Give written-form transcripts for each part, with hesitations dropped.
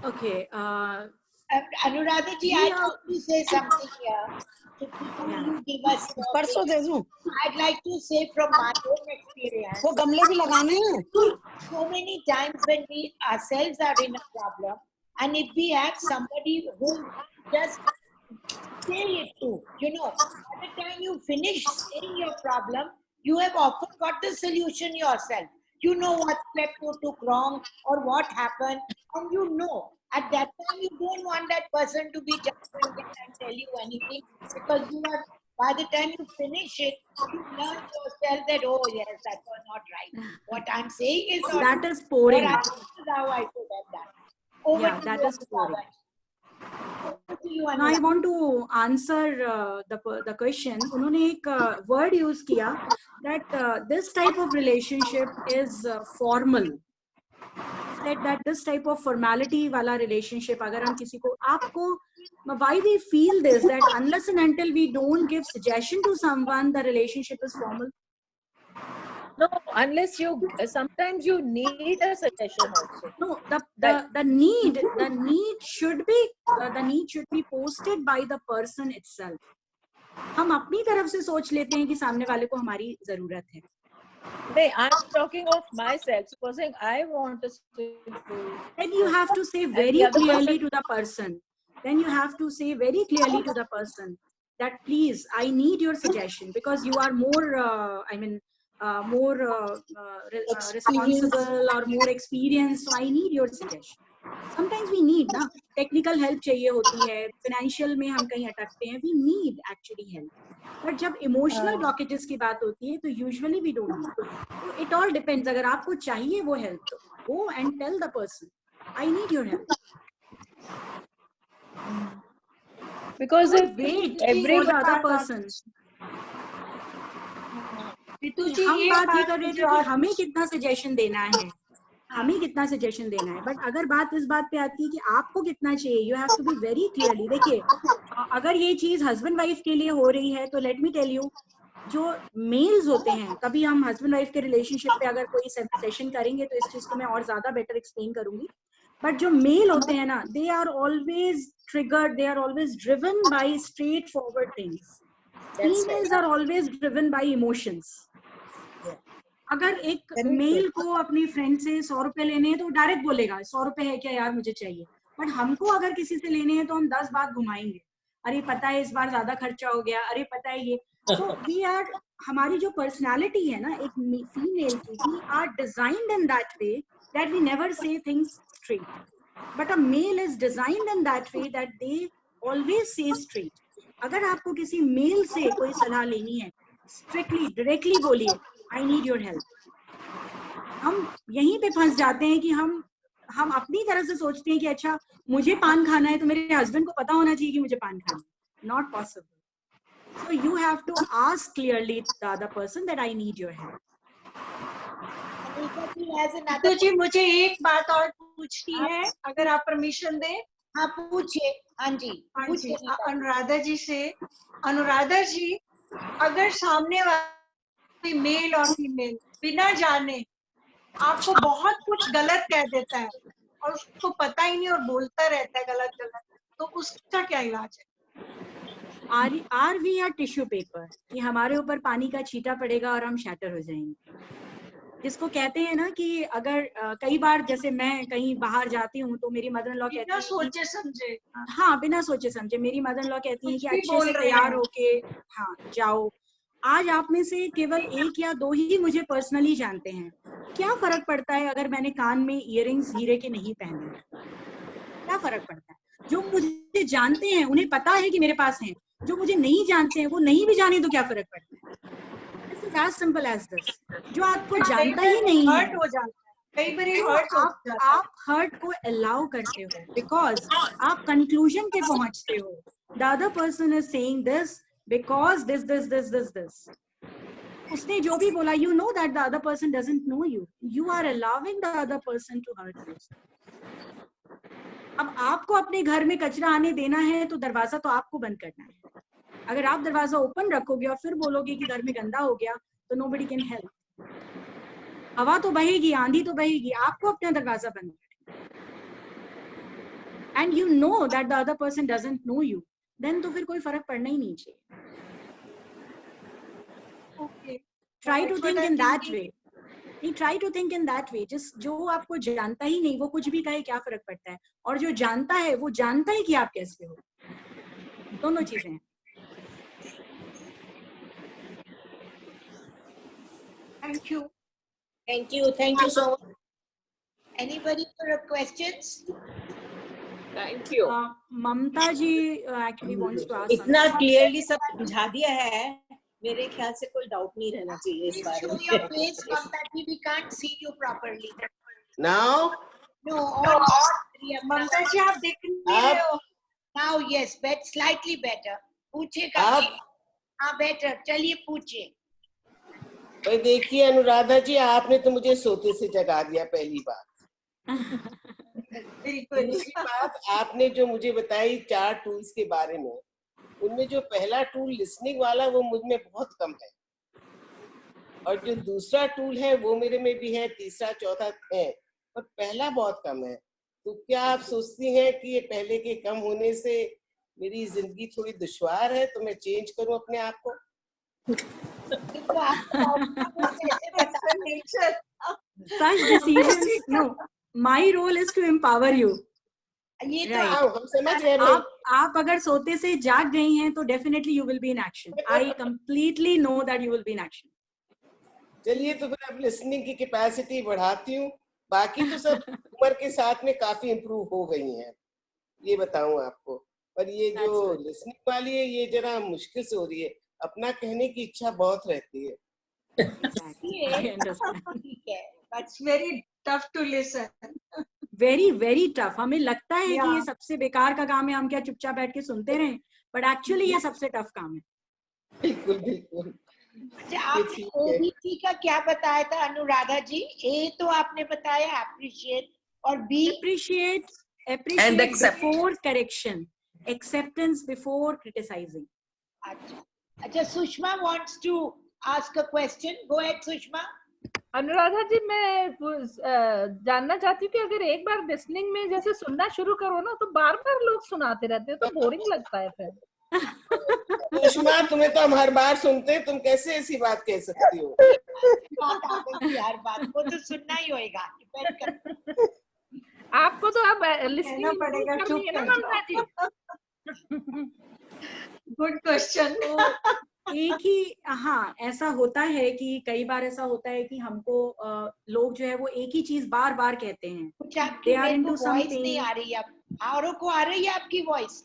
Okay. Anuradha ji, I'd like to say something here. So before you give us your परसों दे दूं I'd like to say from my own experience, वो गमले भी लगाने हैं so many times when we ourselves are in a problem, and if we have somebody who just say it to, by the time you finish saying your problem, you have often got the solution yourself. You know what step you took wrong or what happened, and at that time you don't want that person to be judgmental and tell you anything, because by the time you finish it, you learn yourself that, oh yes, that was not right. What I'm saying is not That is pouring. This is how I could have done. Over Yeah, to that you, is pouring. Over to you, Now I Anurag. want to answer the question. उन्होंने एक word use किया that this type of relationship is formal. Said that this type of formality वाला relationship, अगर हम किसी को आपको why we feel this, that unless and until we don't give suggestion to someone, the relationship is formal. No, unless sometimes you need a suggestion also. No, the need should be posted by the person itself. हम अपनी तरफ से सोच लेते हैं कि सामने वाले को हमारी जरूरत है. I'm talking of myself. Supposing I want to say, then you have to say very clearly to the person. Then you have to say very clearly to the person that please, I need your suggestion because you are more, responsible or more experienced. So I need your suggestion. Sometimes we need ना technical help चाहिए होती है, financial में हम कहीं अटकते हैं, we need actually help. But जब emotional blockages की बात होती है तो usually we don't need. So it all depends. अगर आपको चाहिए वो help तो go and tell the person, I need your help. Because don't wait for the other person. हम बात ये कर रहे थे कि हमें कितना सजेशन देना है, हमें कितना सजेशन देना है, बट अगर बात इस बात पे आती है कि आपको कितना चाहिए, you have to be very clearly. देखिए अगर ये चीज हस्बैंड वाइफ के लिए हो रही है तो लेट मी टेल यू, जो मेल्स होते हैं, कभी हम हस्बैंड वाइफ के रिलेशनशिप पे अगर कोई सेशन करेंगे तो इस चीज को मैं और ज्यादा बेटर एक्सप्लेन करूंगी. बट जो मेल होते हैं ना, they are always triggered, they are always driven by straightforward things. Females are always driven by emotions. अगर एक मेल को अपनी फ्रेंड से 100 रुपए लेने हैं तो डायरेक्ट बोलेगा 100 रुपए है क्या यार मुझे चाहिए. बट हमको अगर किसी से लेने हैं तो हम 10 बात घुमाएंगे, अरे पता है इस बार ज्यादा खर्चा हो गया, अरे पता है ये. सो वी आर, हमारी जो पर्सनालिटी है ना एक फीमेल की, we are designed in that way that we never say things straight. But a male is designed in that way that they always say straight. अगर आपको किसी मेल से कोई सलाह लेनी है, स्ट्रिक्टली डायरेक्टली बोलिए, I need your help. हम यहीं पे फंस जाते हैं कि हम अपनी तरह से सोचते हैं कि अच्छा मुझे पान खाना है तो मेरे हस्बैंड को पता होना चाहिए कि मुझे पान खाना है. Not possible. So you have to ask clearly the other person that I need your help. तो जी मुझे एक बात और पूछनी है, अगर आप परमिशन दें. हाँ पूछिए. हाँ जी अनुराधा जी से. अनुराधा जी, अगर सामने वाला मेल और फीमेल बिना जाने आपको बहुत कुछ गलत कह देता है और उसको पता ही नहीं और बोलता रहता है गलत गलत, तो उसका क्या इलाज है? Are we are tissue paper कि हमारे ऊपर पानी का छींटा पड़ेगा और हम शैटर हो जाएंगे. जिसको कहते हैं ना कि अगर कई बार जैसे मैं कहीं बाहर जाती हूँ तो मेरी मदर इन लॉ कहती है, बिना सोचे समझे, हाँ बिना सोचे समझे मेरी मदर इन लॉ कहती है कि अच्छे से तैयार होके हाँ जाओ. आज आप में से केवल 1 या 2 ही मुझे पर्सनली जानते हैं. क्या फर्क पड़ता है अगर मैंने कान में इयररिंग्स हीरे के नहीं पहने? क्या फर्क पड़ता है? जो मुझे जानते हैं उन्हें पता है कि मेरे पास हैं, जो मुझे नहीं जानते हैं वो नहीं भी जाने तो क्या फर्क पड़ता है? This is as simple as this. जो आपको जानता ही नहीं है, हर्ट हो जाता है, कई बार हर्ट हो जाता है. आप हर्ट को अलाउ करते हो बिकॉज आप कंक्लूजन पे पहुंचते हो. The other person is saying this because this. उसने जो भी बोला, you know that the other person doesn't know you. You are allowing the other person to hurt you. अब आपको अपने घर में कचरा आने देना है तो दरवाजा तो आपको बंद करना है. अगर आप दरवाजा ओपन रखोगे और फिर बोलोगे कि घर में गंदा हो गया तो nobody can help. हवा तो बहेगी, आंधी तो बहेगी, आपको अपना दरवाजा बंद करना है. and you know that the other person doesn't know you, then तो फिर कोई फर्क पड़ना ही नहीं चाहिए. Okay. Try to That's what think I'm in that thinking. way. नहीं, try to think in that way. Just जो आपको जानता ही नहीं वो कुछ भी कहे क्या फर्क पड़ता है, और जो जानता है वो जानता है कि आप कैसे हो. दोनों चीजें हैं. Thank you. Thank you. Thank you so much. Anybody for questions? Thank you. Mamta ji actually wants to ask इतना something. क्लियरली सब बुझा दिया है, मेरे ख्याल से कोई डाउट नहीं रहना चाहिए इस Please बारे show में. your face, Mamta ji. We can't see you properly. Now, No, on. ममता जी आप दिख नहीं रहे हो. Now, yes, slightly better. पूछेगा. आप हाँ, better. चलिए पूछिए. भाई देखिए अनुराधा जी, आपने तो मुझे सोते से जगा दिया पहली बात. बिल्कुल. दूसरी बात, आपने जो मुझे बताई 4 टूल्स के बारे में, उनमें जो पहला टूल लिसनिंग वाला वो मुझ में बहुत कम है, और जो दूसरा टूल है वो मेरे में भी है, तीसरा चौथा है, पर पहला बहुत कम है. तो क्या आप सोचती हैं कि ये पहले के कम होने से मेरी जिंदगी थोड़ी दुश्वार है, तो मैं चेंज करूं अपने आप को? तो आपको कैसे बता? Nature. Such decisions, no, my role is to empower you. ये तो Right. हाँ, हम समझ रहे हैं भाई. आप अगर सोते से जाग गई हैं तो definitely you will be in action. I completely know that you will be in action. चलिए, तो फिर अब लिसनिंग की कैपेसिटी बढ़ाती हूँ. बाकी तो सब उम्र के साथ में काफी इम्प्रूव हो गई हैं, ये बताऊं आपको. पर ये जो लिसनिंग वाली है, ये जरा मुश्किल से हो रही है. अपना कहने की इच्छा बहुत रहती है. Exactly. I understand. ठीक है. That's very tough to listen. Very very tough. हमें लगता है कि Yeah. ये सबसे बेकार का काम है, हम क्या चुपचाप बैठ के सुनते रहें, but actually ये सबसे टफ काम है. बिल्कुल बिल्कुल. अच्छा, आपने OBT का क्या बताया था अनुराधा जी? A तो आपने बताया appreciate, और B Appreciate And accept. before correction, acceptance before criticizing. अच्छा, Sushma wants to ask a question. Go ahead, Sushma. Anuradha जी, मैं जानना चाहती हूँ कि अगर एक बार लिसनिंग में जैसे सुनना शुरू करो ना, तो बार बार लोग सुनाते रहते हैं, तो बोरिंग लगता है फिर. सुषमा, तुम्हें तो हम हर बार सुनते हैं, तुम कैसे ऐसी बात कह सकती हो? बात आ गई, हर बात को तो सुनना ही होएगा. Depend कर. आपको तो अब कहना लिसनिंग पड़ेगा, चुप करनी है ना कर ममता जी. Good question. एक ही, हाँ, ऐसा होता है कि कई बार ऐसा होता है कि हमको लोग जो है वो एक ही चीज बार बार कहते हैं. कुछ आपकी They are मेरे को into वॉइस something. नहीं आ रही है. औरों को आ रही है आपकी वॉइस?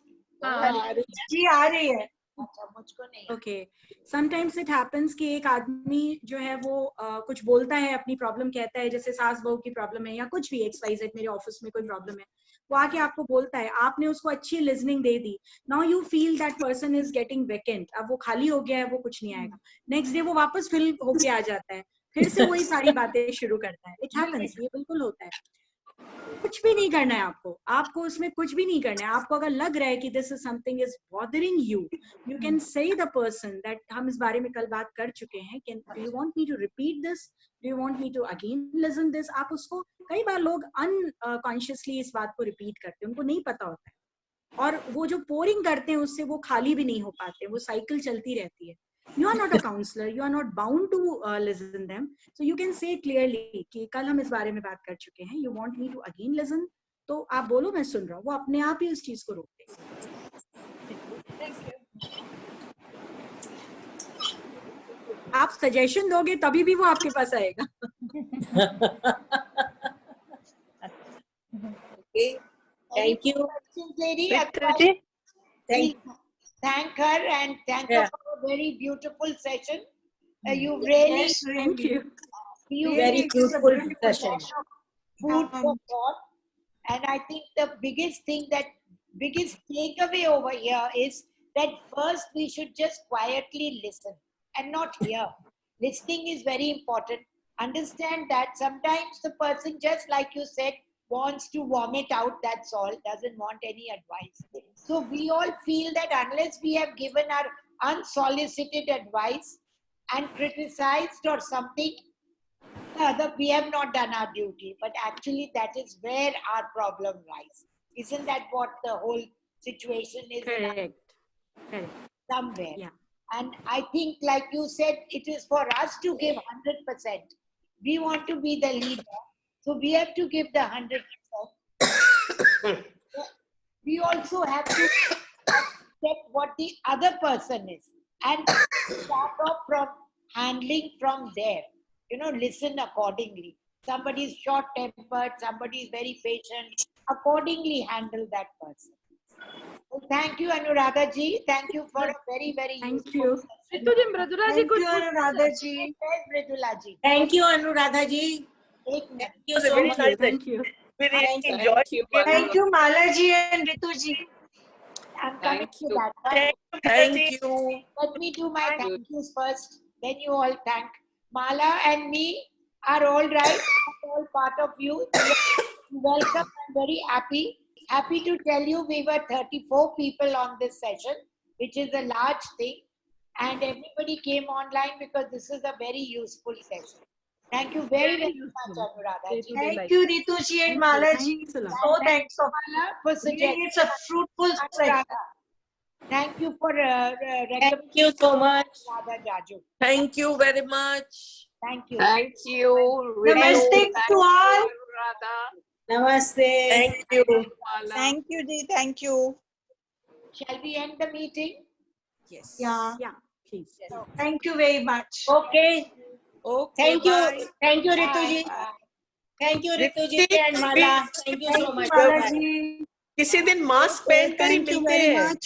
जी आ रही है. अच्छा, मुझको नहीं. Okay. Sometimes it happens कि एक आदमी जो है वो कुछ बोलता है, अपनी प्रॉब्लम कहता है, जैसे सास बहू की प्रॉब्लम है या कुछ भी XYZ, मेरे ऑफिस में कोई प्रॉब्लम है, वो आके आपको बोलता है, आपने उसको अच्छी listening they the. Now you feel that person is getting vacant, अब वो खाली हो गया है, वो कुछ नहीं आएगा. नेक्स्ट डे वो वापस फिल होके आ जाता है, फिर से वही सारी बातें शुरू करता है. इट हैपेंस, ये बिल्कुल होता है. कुछ भी नहीं करना है आपको उसमें कुछ भी नहीं करना है. आपको अगर लग रहा है कि this is something is bothering you, you can say the person that हम इस बारे में कल बात कर चुके हैं, can do you want me to repeat this, do you want me to again listen this. आप उसको, कई बार लोग अनकॉन्शियसली इस बात को रिपीट करते हैं, उनको नहीं पता होता है, और वो जो पोरिंग करते हैं उससे वो खाली भी नहीं हो पाते, वो साइकिल चलती रहती है. You are not a counselor, you are not bound to listen them, so you can say clearly कि कल हम इस बारे में बात कर चुके हैं, you want me to again listen, तो आप बोलो मैं सुन रहा हूँ. वो अपने आप ही उस चीज को रोकते हैं. आप सजेशन दोगे तभी भी वो आपके पास आएगा. Okay. Thank you. Questions, lady? Thank Thank her and thank her Yeah. for a very beautiful session. You've really Yes, Thank you. Very fruitful session. food for thought. And I think the biggest thing, that biggest takeaway over here is that first we should just quietly listen and not hear. Listening is very important. Understand that sometimes the person, just like you said, wants to vomit out, that's all, doesn't want any advice. So we all feel that unless we have given our unsolicited advice and criticized or something, we have not done our duty. But actually that is where our problem lies. Isn't that what the whole situation is in our Correct. Correct. somewhere? Yeah. And I think, like you said, it is for us to give 100%. We want to be the leader, so we have to give the 100%. We also have to accept what the other person is and start off from handling from there. Listen accordingly. Somebody is short-tempered, somebody is very patient. Accordingly, handle that person. Well, thank you, Anuradha ji. Thank you for a very, very Thank useful you. session. Ritu ji, Mridula ji Thank कुछ you, Anuradha ji. Yes, Mridula ji. Thank you, Anuradha ji. एक minute. Thank you so much. Thank you. We really enjoyed Thank you, it. Thank you, Mala ji and Ritu ji. I'm coming Thank to you. that. But Thank you. let me do my Thank you. thank yous first. Then you all thank. Mala and me are all right. All part of you. Welcome. I'm very happy. Happy to tell you we were 34 people on this session, which is a large thing. And everybody came online because this is a very useful session. Thank you very, very much, Anuradha ji. Thank you, Ritu ji and Mala ji. Thanks a lot. So thanks for Mala, for really, suggesting it's a fruitful session. Anuradha. Thank you for Thank you so much. Radha Jaju. Thank you very much. Thank you. Thank you. Namaste Thank to all. you, Radha. Namaste. Thank you. Mala. Thank you, Ji. Thank you. Shall we end the meeting? Yes. Yeah. Yeah, please. Thank you very much. Okay. Okay. Thank you. Bye. Thank you, Ritu ji. Thank you, Ritu ji and Mala. Thank you Thank so you, much. Mala Bye. ji. किसी दिन mask पहन कर ही Thank you मिलते very हैं much.